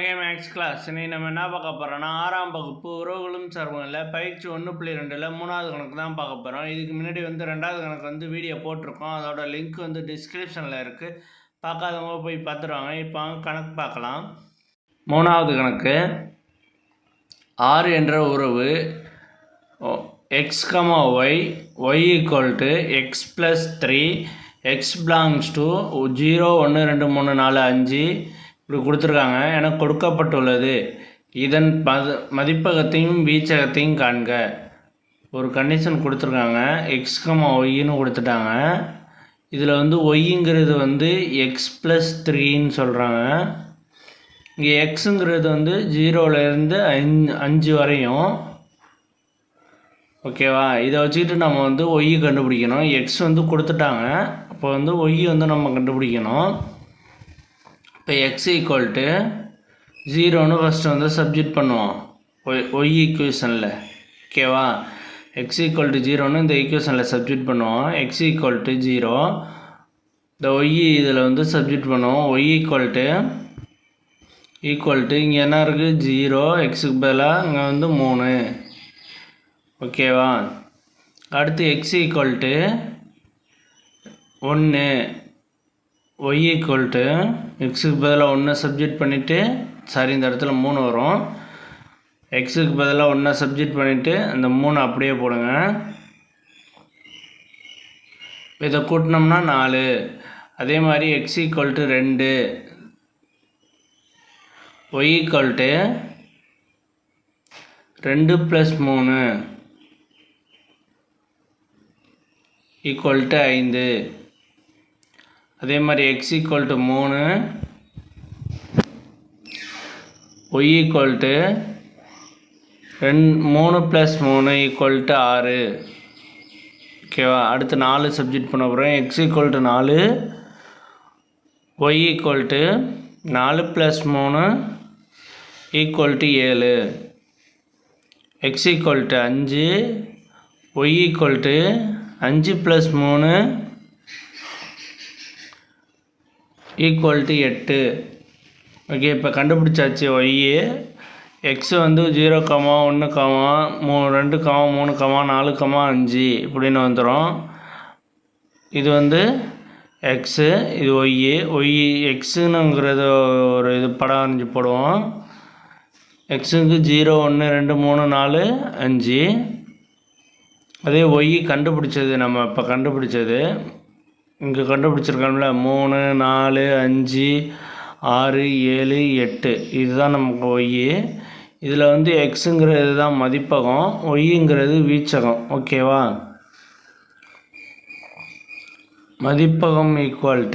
Okay maths class இன்னைக்கு நம்ம என்ன பார்க்க போகிறோம்னா 6ஆம் வகுப்பு உறவுகளும் சார்புகளில் பயிற்சி 1.2ல் 3வது கணக்கு தான் பார்க்க போகிறோம். இதுக்கு முன்னாடி 2வது கணக்கு வீடியோ போட்டிருக்கோம். அதோட லிங்க் டிஸ்கிரிப்ஷனில் இருக்குது. பார்க்காதவங்க போய் பார்த்துருவாங்க. இப்போ கணக்கு பார்க்கலாம். 3வது கணக்கு 6 என்ற உறவு x, y, y = x + 3, x belongs to 0, 1, 2, 3, 4, 5 இப்படி கொடுத்துருக்காங்க என கொடுக்கப்பட்டுள்ளது. இதன் மதிப்பகத்தையும் வீச்சகத்தையும் காண்க. ஒரு கண்டிஷன் கொடுத்துருக்காங்க. x, yன்னு கொடுத்துட்டாங்க. இதில் yங்கிறது x + 3ன்னு சொல்கிறாங்க. இங்கே xங்கிறது 0லேருந்து 5 வரையும். ஓகேவா? இதை வச்சுக்கிட்டு நம்ம y கண்டுபிடிக்கணும். x கொடுத்துட்டாங்க. அப்போ y நம்ம கண்டுபிடிக்கணும். இப்போ x = 0ன்னு ஃபஸ்ட்டு சப்ஜெக்ட் பண்ணுவோம் y ஈக்குவேஷனில். ஓகேவா? x = 0ன்னு இந்த ஈக்குவேஷனில் சப்ஜெக்ட் பண்ணுவோம். x = 0 இந்த y இதில் சப்ஜெக்ட் பண்ணுவோம். y = இங்கே என்ன இருக்குது? 0, xக்கு பதிலாக இங்கே 3. ஓகேவா? அடுத்து x = 1, y = xக்கு பதிலாக 1 சப்ஜெக்ட் பண்ணிவிட்டு இந்த இடத்துல 3 வரும். xக்கு பதிலாக 1 சப்ஜெக்ட் பண்ணிவிட்டு அந்த 3 அப்படியே போடுங்க. இதை கூட்டினோம்னா 4. அதே மாதிரி x = 2, y = 2 + 3 = 5. அதே மாதிரி x = 3, y = 3 + 3 = 6. ஓகேவா? அடுத்து 4 சப்ஜெக்ட் பண்ண போகிறோம். x = 4, y = 4 + 3 = 7. x = 5, y = 5 + 3 = 8. Okay, இப்போ கண்டுபிடிச்சாச்சு y. x 0, 1, 2, 3, 4, 5 இப்படின்னு வந்துடும். இது x, இது y. xனுங்கிறது ஒரு படம் வரைஞ்சி போடுவோம். xக்கு 0, 1, 2, 3, 4, 5. அதே y கண்டுபிடிச்சது நம்ம இப்போ கண்டுபிடிச்சது இங்கே கண்டுபிடிச்சிருக்கோம்ல 3, 4, 5, 6, 7, 8 இதுதான் நமக்கு y. இதில் xங்கிறது தான் மதிப்பகம், yங்கிறது வீச்சகம். ஓகேவா? மதிப்பகம் = 0,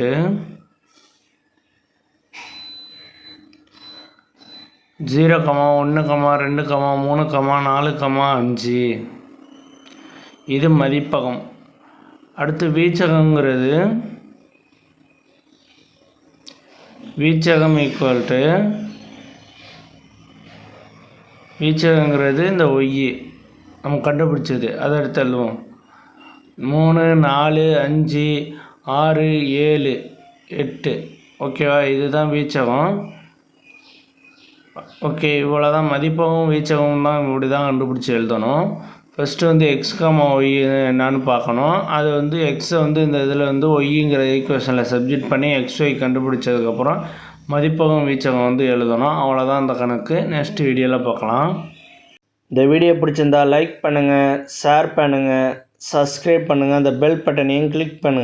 1, 2, 3, 4, 5 இது மதிப்பகம். அடுத்து வீச்சகங்கிறது வீச்சகங்கிறது இந்த y நம்ம கண்டுபிடிச்சது. அதை எடுத்து எழுதுவோம். 3, 4, 5, 6, 7, 8. ஓகேவா? இதுதான் வீச்சகம். ஓகே, இவ்வளோ தான் மதிப்பகம் வீச்சகம் தான். இப்படி தான் கண்டுபிடிச்சி எழுதணும். ஃபஸ்ட்டு x, y என்னான்னு பார்க்கணும். அது x இந்த இதில் yங்கிற ஈக்குவேஷனில் சப்ஜெக்ட் பண்ணி xy கண்டுபிடிச்சதுக்கப்புறம் மதிப்பகம் வீச்சகம் எழுதணும். அவ்வளோதான் இந்த கணக்கு. நெக்ஸ்ட் வீடியோவில் பார்க்கலாம். இந்த வீடியோ பிடிச்சிருந்தால் லைக் பண்ணுங்கள், ஷேர் பண்ணுங்கள், சப்ஸ்கிரைப் பண்ணுங்கள், அந்த பெல் பட்டனையும் கிளிக் பண்ணுங்கள்.